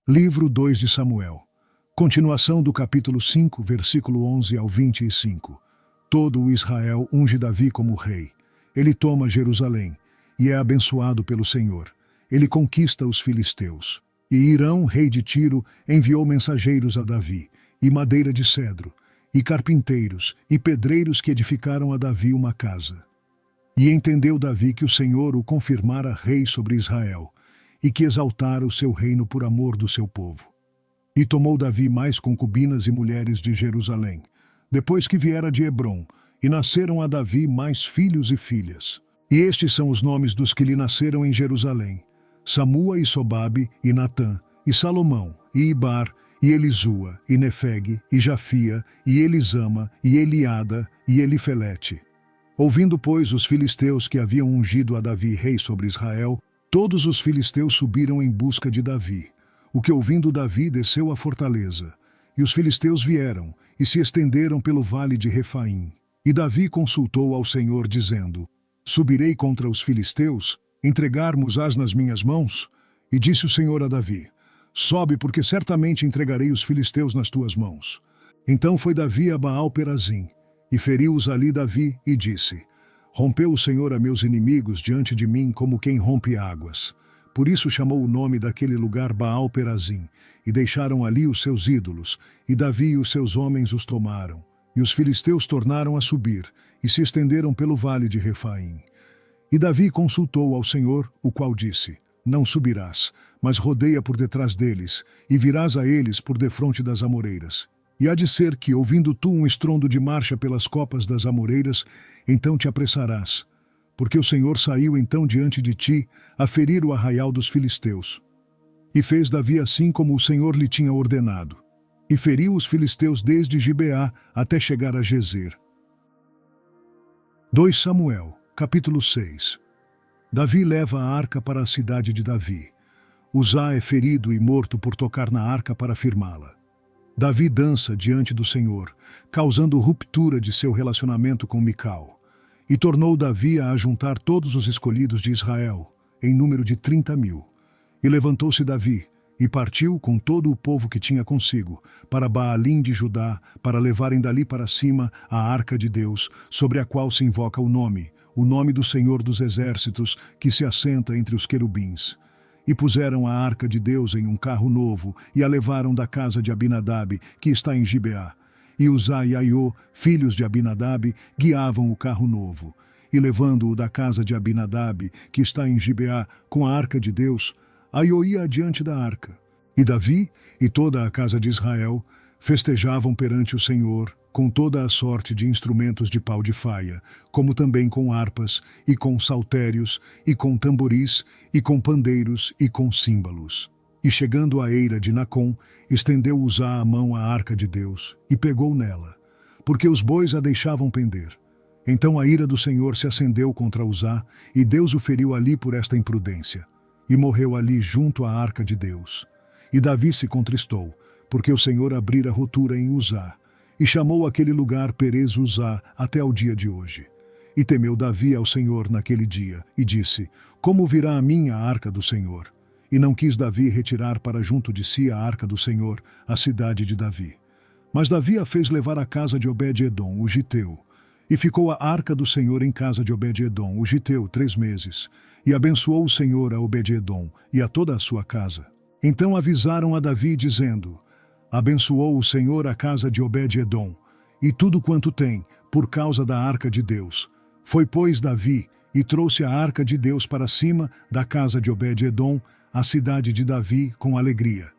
Livro 2 de Samuel. Continuação do capítulo 5, versículo 11 ao 25. Todo o Israel unge Davi como rei. Ele toma Jerusalém e é abençoado pelo Senhor. Ele conquista os filisteus. E Hirão, rei de Tiro, enviou mensageiros a Davi, e madeira de cedro, e carpinteiros, e pedreiros que edificaram a Davi uma casa. E entendeu Davi que o Senhor o confirmara rei sobre Israel, e que exaltara o seu reino por amor do seu povo. E tomou Davi mais concubinas e mulheres de Jerusalém, depois que viera de Hebrom, e nasceram a Davi mais filhos e filhas. E estes são os nomes dos que lhe nasceram em Jerusalém: Samua e Sobabe, e Natã, e Salomão, e Ibar, e Elisua, e Nefeg, e Jafia, e Elisama, e Eliada, e Elifelete. Ouvindo, pois, os filisteus que haviam ungido a Davi rei sobre Israel, todos os filisteus subiram em busca de Davi. O que ouvindo Davi desceu à fortaleza. E os filisteus vieram, e se estenderam pelo vale de Refaim. E Davi consultou ao Senhor, dizendo: Subirei contra os filisteus, entregarmos-as nas minhas mãos? E disse o Senhor a Davi: Sobe, porque certamente entregarei os filisteus nas tuas mãos. Então foi Davi a Baal-Perazim, e feriu-os ali Davi, e disse: Rompeu o Senhor a meus inimigos diante de mim como quem rompe águas. Por isso chamou o nome daquele lugar Baal-Perazim, e deixaram ali os seus ídolos, e Davi e os seus homens os tomaram. E os filisteus tornaram a subir, e se estenderam pelo vale de Refaim. E Davi consultou ao Senhor, o qual disse: Não subirás, mas rodeia por detrás deles, e virás a eles por defronte das amoreiras. E há de ser que, ouvindo tu um estrondo de marcha pelas copas das amoreiras, então te apressarás. Porque o Senhor saiu então diante de ti, a ferir o arraial dos filisteus. E fez Davi assim como o Senhor lhe tinha ordenado. E feriu os filisteus desde Gibeá até chegar a Gezer. 2 Samuel, capítulo 6. Davi leva a arca para a cidade de Davi. Uzá é ferido e morto por tocar na arca para firmá-la. Davi dança diante do Senhor, causando ruptura de seu relacionamento com Mical. E tornou Davi a ajuntar todos os escolhidos de Israel, em número de 30.000. E levantou-se Davi, e partiu com todo o povo que tinha consigo, para Baalim de Judá, para levarem dali para cima a arca de Deus, sobre a qual se invoca o nome do Senhor dos Exércitos, que se assenta entre os querubins. E puseram a arca de Deus em um carro novo, e a levaram da casa de Abinadab, que está em Gibeá. E Uzá e Aiô, filhos de Abinadab, guiavam o carro novo. E levando-o da casa de Abinadab, que está em Gibeá, com a arca de Deus, Aiô ia adiante da arca. E Davi e toda a casa de Israel festejavam perante o Senhor, com toda a sorte de instrumentos de pau de faia, como também com harpas, e com saltérios, e com tamboris, e com pandeiros, e com símbalos. E chegando à eira de Nacon, estendeu Uzá a mão à arca de Deus, e pegou nela, porque os bois a deixavam pender. Então a ira do Senhor se acendeu contra Uzá, e Deus o feriu ali por esta imprudência, e morreu ali junto à arca de Deus. E Davi se contristou, porque o Senhor abrira rotura em Uzá, e chamou aquele lugar Perez Uzá até ao dia de hoje. E temeu Davi ao Senhor naquele dia, e disse: Como virá a mim a arca do Senhor? E não quis Davi retirar para junto de si a arca do Senhor, a cidade de Davi. Mas Davi a fez levar à casa de Obed-edom, o giteu. E ficou a arca do Senhor em casa de Obed-edom, o giteu, 3 meses. E abençoou o Senhor a Obed-edom e a toda a sua casa. Então avisaram a Davi, dizendo: Abençoou o Senhor a casa de Obed-edom, e tudo quanto tem, por causa da arca de Deus. Foi, pois, Davi, e trouxe a arca de Deus para cima da casa de Obed-edom, a cidade de Davi, com alegria.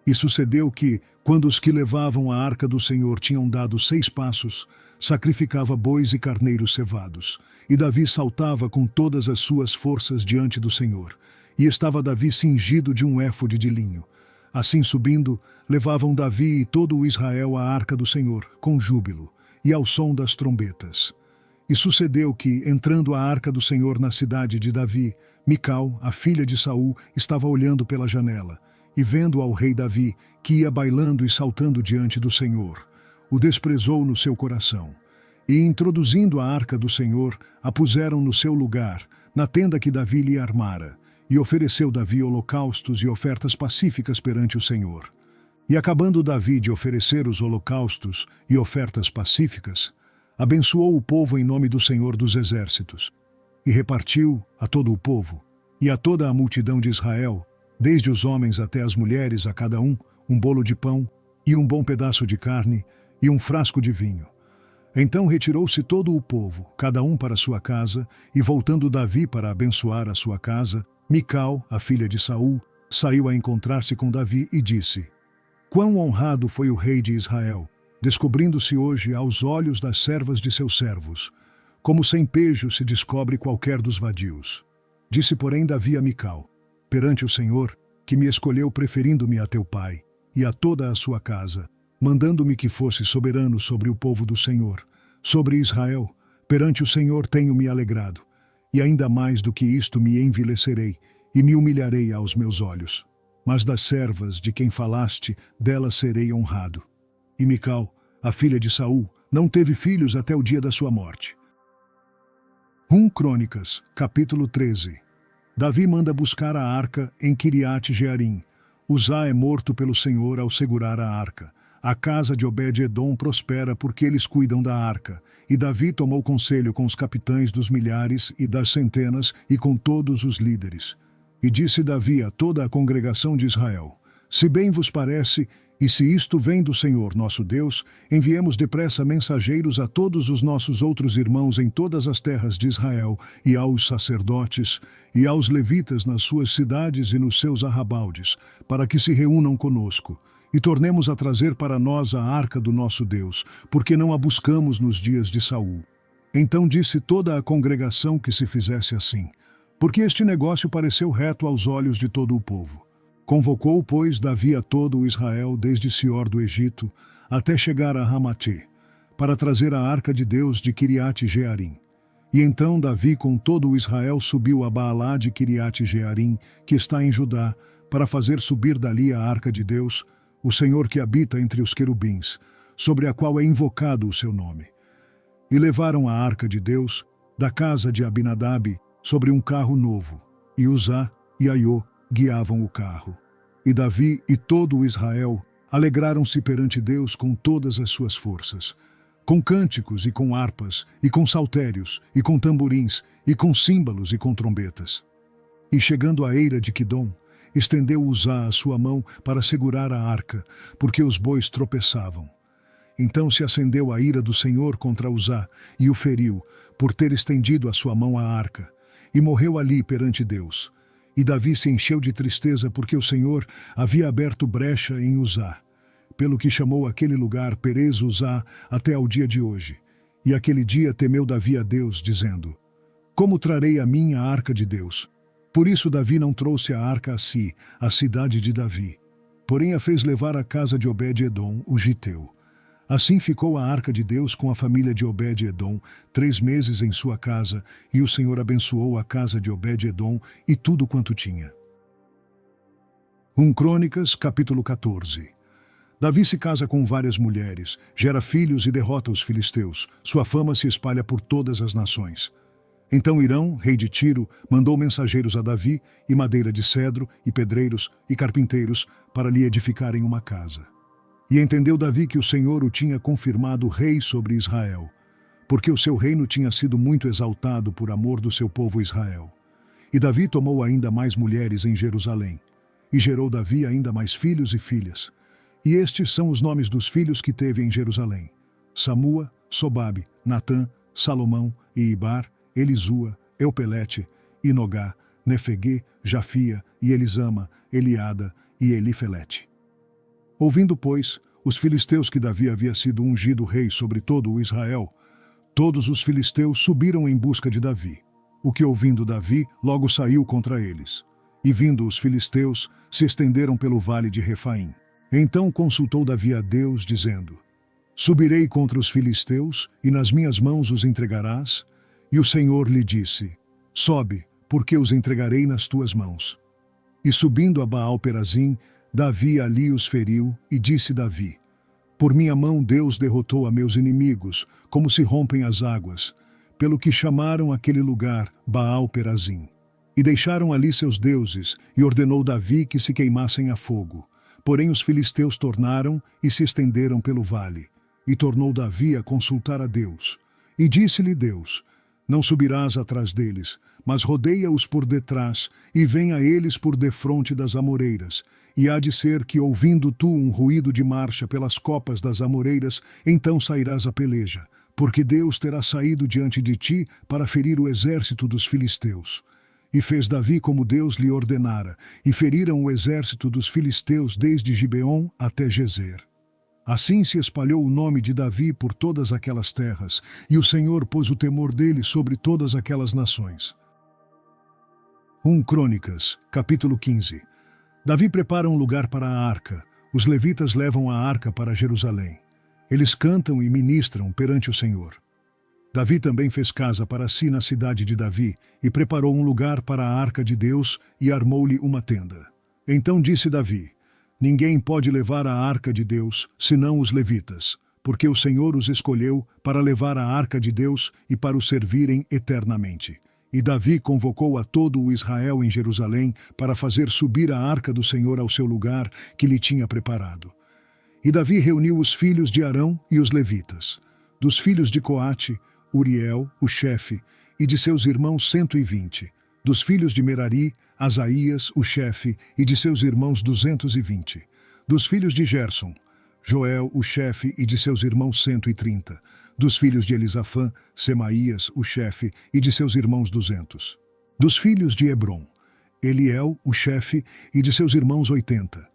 E sucedeu que, quando os que levavam a arca do Senhor tinham dado 6 passos, sacrificava bois e carneiros cevados. E Davi saltava com todas as suas forças diante do Senhor. E estava Davi cingido de um éfode de linho. Assim subindo, levavam Davi e todo o Israel à arca do Senhor, com júbilo, e ao som das trombetas. E sucedeu que, entrando a arca do Senhor na cidade de Davi, Mical, a filha de Saul, estava olhando pela janela, e vendo ao rei Davi, que ia bailando e saltando diante do Senhor, o desprezou no seu coração. E, introduzindo a arca do Senhor, a puseram no seu lugar, na tenda que Davi lhe armara, e ofereceu Davi holocaustos e ofertas pacíficas perante o Senhor. E acabando Davi de oferecer os holocaustos e ofertas pacíficas, abençoou o povo em nome do Senhor dos Exércitos, e repartiu a todo o povo, e a toda a multidão de Israel, desde os homens até as mulheres, a cada um bolo de pão, e um bom pedaço de carne, e um frasco de vinho. Então retirou-se todo o povo, cada um para sua casa, e voltando Davi para abençoar a sua casa, Mical, a filha de Saul, saiu a encontrar-se com Davi e disse: Quão honrado foi o rei de Israel, descobrindo-se hoje aos olhos das servas de seus servos, como sem pejo se descobre qualquer dos vadios. Disse, porém, Davi a Mical: Perante o Senhor, que me escolheu preferindo-me a teu pai, e a toda a sua casa, mandando-me que fosse soberano sobre o povo do Senhor, sobre Israel, perante o Senhor tenho-me alegrado, e ainda mais do que isto me envilecerei, e me humilharei aos meus olhos. Mas das servas de quem falaste, delas serei honrado. E Mical, a filha de Saul, não teve filhos até o dia da sua morte. 1 Crônicas, capítulo 13. Davi manda buscar a arca em Kiriat Jearim. Uzá é morto pelo Senhor ao segurar a arca. A casa de Obed-Edom prospera porque eles cuidam da arca. E Davi tomou conselho com os capitães dos milhares e das centenas e com todos os líderes. E disse Davi a toda a congregação de Israel: Se bem vos parece, e se isto vem do Senhor nosso Deus, enviemos depressa mensageiros a todos os nossos outros irmãos em todas as terras de Israel, e aos sacerdotes, e aos levitas nas suas cidades e nos seus arrabaldes, para que se reúnam conosco, e tornemos a trazer para nós a arca do nosso Deus, porque não a buscamos nos dias de Saul. Então disse toda a congregação que se fizesse assim, porque este negócio pareceu reto aos olhos de todo o povo. Convocou, pois, Davi a todo o Israel, desde Sior do Egito, até chegar a Ramate, para trazer a arca de Deus de Kiriat Jearim. E então Davi com todo o Israel subiu a Baalá de Kiriat Jearim, que está em Judá, para fazer subir dali a arca de Deus, o Senhor que habita entre os querubins, sobre a qual é invocado o seu nome. E levaram a arca de Deus, da casa de Abinadab, sobre um carro novo, e Uzá e Aiô guiavam o carro. E Davi e todo o Israel alegraram-se perante Deus com todas as suas forças, com cânticos e com harpas, e com saltérios, e com tamborins, e com símbalos e com trombetas. E chegando à eira de Quidom, estendeu Uzá a sua mão para segurar a arca, porque os bois tropeçavam. Então se acendeu a ira do Senhor contra Uzá, e o feriu, por ter estendido a sua mão à arca, e morreu ali perante Deus. E Davi se encheu de tristeza porque o Senhor havia aberto brecha em Uzá, pelo que chamou aquele lugar Perez Uzá até ao dia de hoje. E aquele dia temeu Davi a Deus, dizendo: Como trarei a mim a arca de Deus? Por isso Davi não trouxe a arca a si, a cidade de Davi, porém a fez levar à casa de Obed-Edom, o giteu. Assim ficou a arca de Deus com a família de Obed-Edom 3 meses em sua casa, e o Senhor abençoou a casa de Obed-Edom e tudo quanto tinha. 1 Crônicas, capítulo 14. Davi se casa com várias mulheres, gera filhos e derrota os filisteus. Sua fama se espalha por todas as nações. Então Irão, rei de Tiro, mandou mensageiros a Davi, e madeira de cedro, e pedreiros, e carpinteiros, para lhe edificarem uma casa. E entendeu Davi que o Senhor o tinha confirmado rei sobre Israel, porque o seu reino tinha sido muito exaltado por amor do seu povo Israel. E Davi tomou ainda mais mulheres em Jerusalém, e gerou Davi ainda mais filhos e filhas. E estes são os nomes dos filhos que teve em Jerusalém: Samua, Sobabe, Natã, Salomão e Ibar, Elisua, Eupelete, Inogá, Nefegê, Jafia e Elisama, Eliada e Elifelete. Ouvindo, pois, os filisteus que Davi havia sido ungido rei sobre todo o Israel, todos os filisteus subiram em busca de Davi. O que ouvindo Davi, logo saiu contra eles. E vindo os filisteus, se estenderam pelo vale de Refaim. Então consultou Davi a Deus, dizendo: Subirei contra os filisteus, e nas minhas mãos os entregarás? E o Senhor lhe disse: Sobe, porque os entregarei nas tuas mãos. E subindo a Baal-Perazim, Davi ali os feriu, e disse Davi: Por minha mão Deus derrotou a meus inimigos, como se rompem as águas, pelo que chamaram aquele lugar Baal-Perazim. E deixaram ali seus deuses, e ordenou Davi que se queimassem a fogo. Porém os filisteus tornaram e se estenderam pelo vale. E tornou Davi a consultar a Deus. E disse-lhe Deus: Não subirás atrás deles, mas rodeia-os por detrás, e vem a eles por defronte das amoreiras. E há de ser que, ouvindo tu um ruído de marcha pelas copas das amoreiras, então sairás a peleja, porque Deus terá saído diante de ti para ferir o exército dos filisteus. E fez Davi como Deus lhe ordenara, e feriram o exército dos filisteus desde Gibeon até Gezer. Assim se espalhou o nome de Davi por todas aquelas terras, e o Senhor pôs o temor dele sobre todas aquelas nações. 1 Crônicas, capítulo 15. Davi prepara um lugar para a arca. Os levitas levam a arca para Jerusalém. Eles cantam e ministram perante o Senhor. Davi também fez casa para si na cidade de Davi, e preparou um lugar para a arca de Deus, e armou-lhe uma tenda. Então disse Davi: Ninguém pode levar a arca de Deus, senão os levitas, porque o Senhor os escolheu para levar a arca de Deus e para o servirem eternamente. E Davi convocou a todo o Israel em Jerusalém para fazer subir a arca do Senhor ao seu lugar que lhe tinha preparado. E Davi reuniu os filhos de Arão e os levitas. Dos filhos de Coate, Uriel, o chefe, e de seus irmãos 120. Dos filhos de Merari, Asaías, o chefe, e de seus irmãos 220. Dos filhos de Gerson, Joel, o chefe, e de seus irmãos 130. Dos filhos de Elisafã, Semaías, o chefe, e de seus irmãos 200. Dos filhos de Hebron, Eliel, o chefe, e de seus irmãos 80.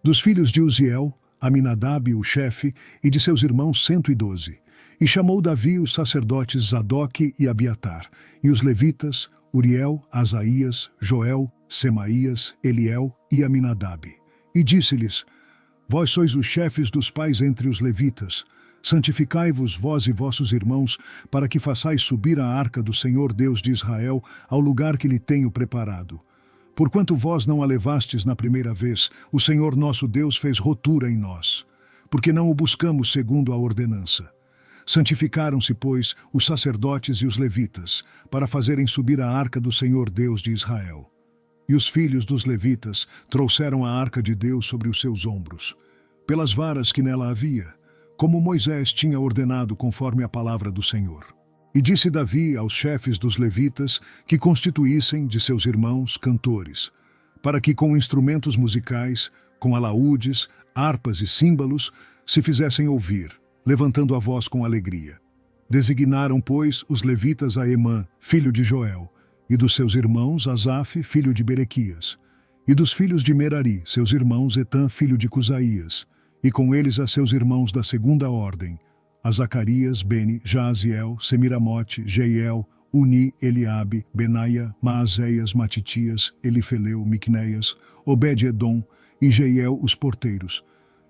Dos filhos de Uziel, Aminadab, o chefe, e de seus irmãos 112. E chamou Davi os sacerdotes Zadoque e Abiatar, e os levitas, Uriel, Asaías, Joel, Semaías, Eliel e Aminadab. E disse-lhes: Vós sois os chefes dos pais entre os levitas. Santificai-vos vós e vossos irmãos, para que façais subir a arca do Senhor Deus de Israel ao lugar que lhe tenho preparado. Porquanto vós não a levastes na primeira vez, o Senhor nosso Deus fez rotura em nós, porque não o buscamos segundo a ordenança. Santificaram-se, pois, os sacerdotes e os levitas, para fazerem subir a arca do Senhor Deus de Israel. E os filhos dos levitas trouxeram a arca de Deus sobre os seus ombros, pelas varas que nela havia, como Moisés tinha ordenado conforme a palavra do Senhor. E disse Davi aos chefes dos levitas que constituíssem de seus irmãos cantores, para que com instrumentos musicais, com alaúdes, harpas e símbolos, se fizessem ouvir, levantando a voz com alegria. Designaram, pois, os levitas a Emã, filho de Joel, e dos seus irmãos Asaf, filho de Berequias, e dos filhos de Merari, seus irmãos Etã, filho de Cusaías, e com eles a seus irmãos da segunda ordem, a Zacarias, Beni, Jaaziel, Semiramote, Jeiel, Uni, Eliabe, Benaia, Maazéias, Matitias, Elifeleu, Miquneias, Obed-edom e Jeiel os porteiros.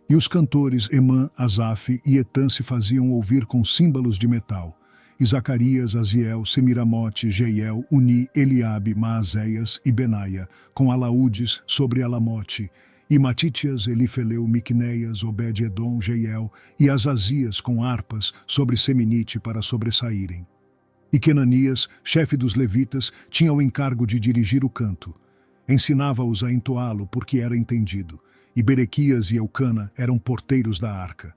E os cantores Emã, Asaf e Etã se faziam ouvir com símbolos de metal. E Zacarias, Aziel, Semiramote, Jeiel, Uni, Eliabe, Maazéias e Benaia, com alaúdes sobre Alamote, e Matitias, Elifeleu, Miquneias, Obed-edom, Jeiel, e Azazias com harpas sobre Seminite para sobressaírem. E Quenanias, chefe dos levitas, tinha o encargo de dirigir o canto. Ensinava-os a entoá-lo porque era entendido. E Berequias e Eucana eram porteiros da arca.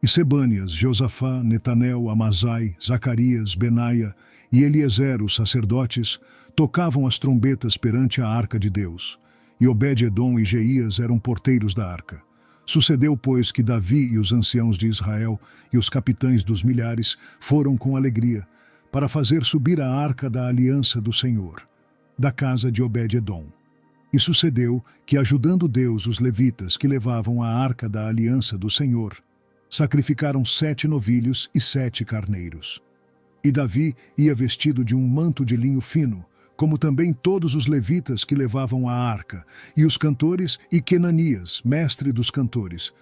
E Sebânias, Josafá, Netanel, Amazai, Zacarias, Benaia e Eliezer, os sacerdotes, tocavam as trombetas perante a arca de Deus. E Obed-edom e Jeías eram porteiros da arca. Sucedeu, pois, que Davi e os anciãos de Israel e os capitães dos milhares foram com alegria para fazer subir a arca da aliança do Senhor, da casa de Obed-edom. E sucedeu que, ajudando Deus os levitas que levavam a arca da aliança do Senhor, sacrificaram 7 novilhos e 7 carneiros. E Davi ia vestido de um manto de linho fino, como também todos os levitas que levavam a arca, e os cantores e Quenanias, mestre dos cantores.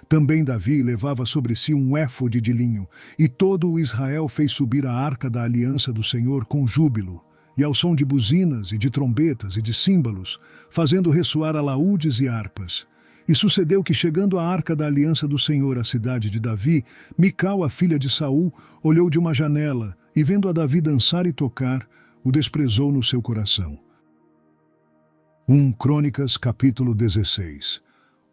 Também Davi levava sobre si um éfode de linho, e todo o Israel fez subir a arca da aliança do Senhor com júbilo, e ao som de buzinas e de trombetas e de símbolos, fazendo ressoar alaúdes e harpas. E sucedeu que, chegando a arca da aliança do Senhor à cidade de Davi, Mical, a filha de Saul, olhou de uma janela, e vendo a Davi dançar e tocar, o desprezou no seu coração. Crônicas, capítulo 16.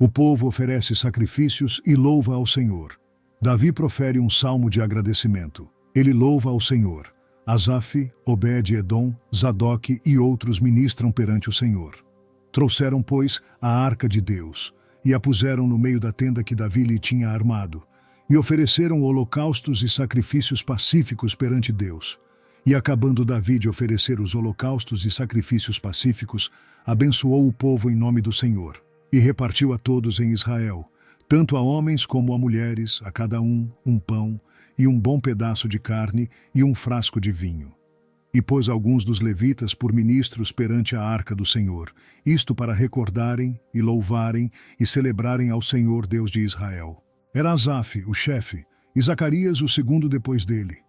O povo oferece sacrifícios e louva ao Senhor. Davi profere um salmo de agradecimento. Ele louva ao Senhor. Asaf, Obed-edom, Zadoque e outros ministram perante o Senhor. Trouxeram, pois, a arca de Deus, e a puseram no meio da tenda que Davi lhe tinha armado, e ofereceram holocaustos e sacrifícios pacíficos perante Deus. E acabando Davi de oferecer os holocaustos e sacrifícios pacíficos, abençoou o povo em nome do Senhor, e repartiu a todos em Israel, tanto a homens como a mulheres, a cada um pão, e um bom pedaço de carne, e um frasco de vinho. E pôs alguns dos levitas por ministros perante a arca do Senhor, isto para recordarem, e louvarem, e celebrarem ao Senhor Deus de Israel. Era Asaf, o chefe, e Zacarias o segundo depois dele,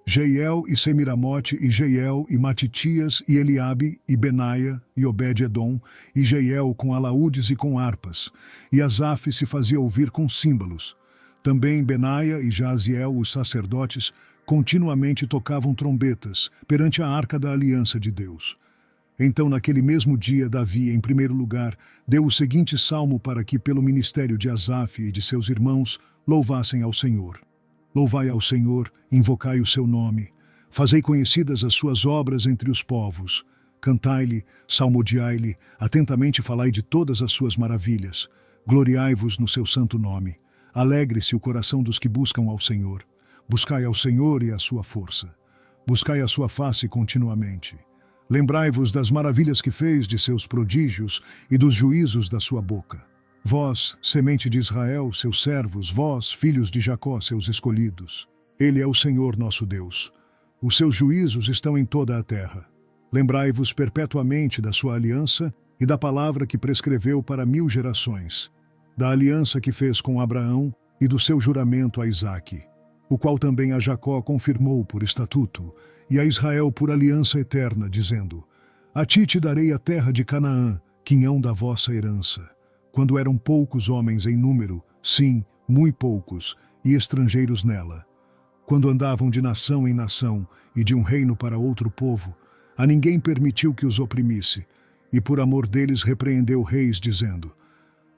Jeiel e Semiramote, e Jeiel, e Matitias, e Eliabe, e Benaia, e Obed-edom, e Jeiel com alaúdes e com harpas, e Asaf se fazia ouvir com símbolos. Também Benaia e Jaziel, os sacerdotes, continuamente tocavam trombetas perante a arca da aliança de Deus. Então, naquele mesmo dia, Davi, em primeiro lugar, deu o seguinte salmo para que, pelo ministério de Asaf e de seus irmãos, louvassem ao Senhor. Louvai ao Senhor, invocai o seu nome, fazei conhecidas as suas obras entre os povos. Cantai-lhe, salmodiai-lhe, atentamente falai de todas as suas maravilhas. Gloriai-vos no seu santo nome. Alegre-se o coração dos que buscam ao Senhor. Buscai ao Senhor e a sua força. Buscai a sua face continuamente. Lembrai-vos das maravilhas que fez, de seus prodígios e dos juízos da sua boca. Vós, semente de Israel, seus servos, vós, filhos de Jacó, seus escolhidos. Ele é o Senhor nosso Deus. Os seus juízos estão em toda a terra. Lembrai-vos perpetuamente da sua aliança e da palavra que prescreveu para 1000 gerações, da aliança que fez com Abraão e do seu juramento a Isaque, o qual também a Jacó confirmou por estatuto, e a Israel por aliança eterna, dizendo: A ti te darei a terra de Canaã, quinhão da vossa herança. Quando eram poucos homens em número, sim, muito poucos, e estrangeiros nela. Quando andavam de nação em nação e de um reino para outro povo, a ninguém permitiu que os oprimisse, e por amor deles repreendeu reis, dizendo: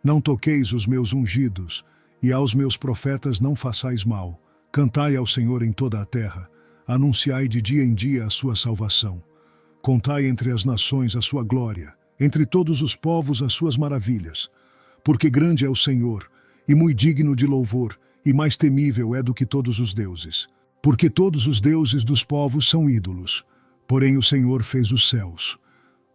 Não toqueis os meus ungidos, e aos meus profetas não façais mal. Cantai ao Senhor em toda a terra, anunciai de dia em dia a sua salvação. Contai entre as nações a sua glória, entre todos os povos as suas maravilhas. Porque grande é o Senhor, e muito digno de louvor, e mais temível é do que todos os deuses. Porque todos os deuses dos povos são ídolos, porém o Senhor fez os céus.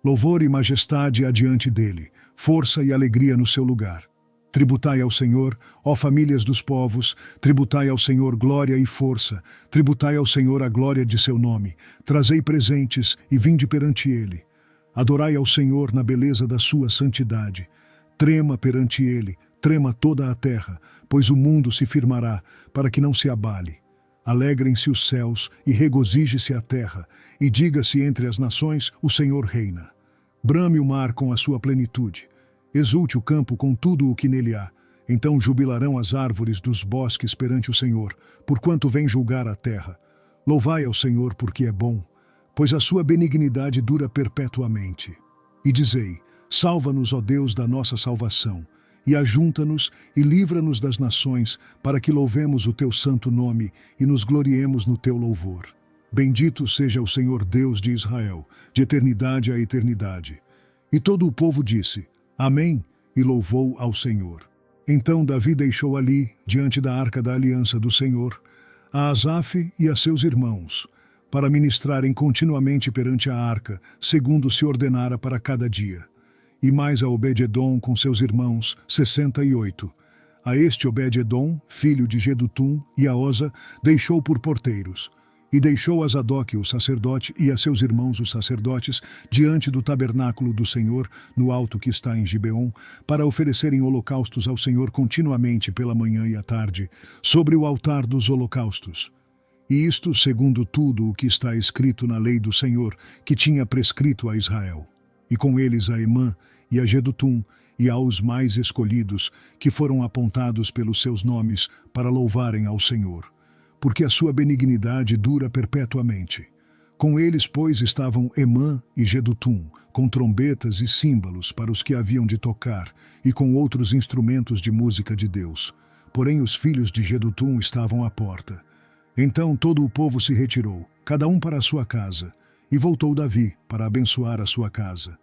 Louvor e majestade há diante dele, força e alegria no seu lugar. Tributai ao Senhor, ó famílias dos povos, tributai ao Senhor glória e força, tributai ao Senhor a glória de seu nome, trazei presentes e vinde perante ele. Adorai ao Senhor na beleza da sua santidade. Trema perante ele, trema toda a terra, pois o mundo se firmará, para que não se abale. Alegrem-se os céus e regozije-se a terra, e diga-se entre as nações: o Senhor reina. Brame o mar com a sua plenitude. Exulte o campo com tudo o que nele há. Então jubilarão as árvores dos bosques perante o Senhor, porquanto vem julgar a terra. Louvai ao Senhor porque é bom, pois a sua benignidade dura perpetuamente. E dizei: Salva-nos, ó Deus da nossa salvação, e ajunta-nos e livra-nos das nações, para que louvemos o teu santo nome e nos gloriemos no teu louvor. Bendito seja o Senhor Deus de Israel, de eternidade a eternidade. E todo o povo disse: Amém, e louvou ao Senhor. Então Davi deixou ali, diante da arca da aliança do Senhor, a Asaf e a seus irmãos, para ministrarem continuamente perante a arca, segundo se ordenara para cada dia. E mais a Obed-edom com seus irmãos, 68. A este Obed-edom, filho de Jedutum, e a Osa, deixou por porteiros. E deixou a Zadoque, o sacerdote, e a seus irmãos, os sacerdotes, diante do tabernáculo do Senhor, no alto que está em Gibeon, para oferecerem holocaustos ao Senhor continuamente pela manhã e à tarde, sobre o altar dos holocaustos. E isto segundo tudo o que está escrito na lei do Senhor, que tinha prescrito a Israel. E com eles a Emã e a Jedutum, e aos mais escolhidos, que foram apontados pelos seus nomes, para louvarem ao Senhor. Porque a sua benignidade dura perpetuamente. Com eles, pois, estavam Emã e Gedutum, com trombetas e símbolos para os que haviam de tocar, e com outros instrumentos de música de Deus. Porém os filhos de Gedutum estavam à porta. Então todo o povo se retirou, cada um para a sua casa, e voltou Davi para abençoar a sua casa.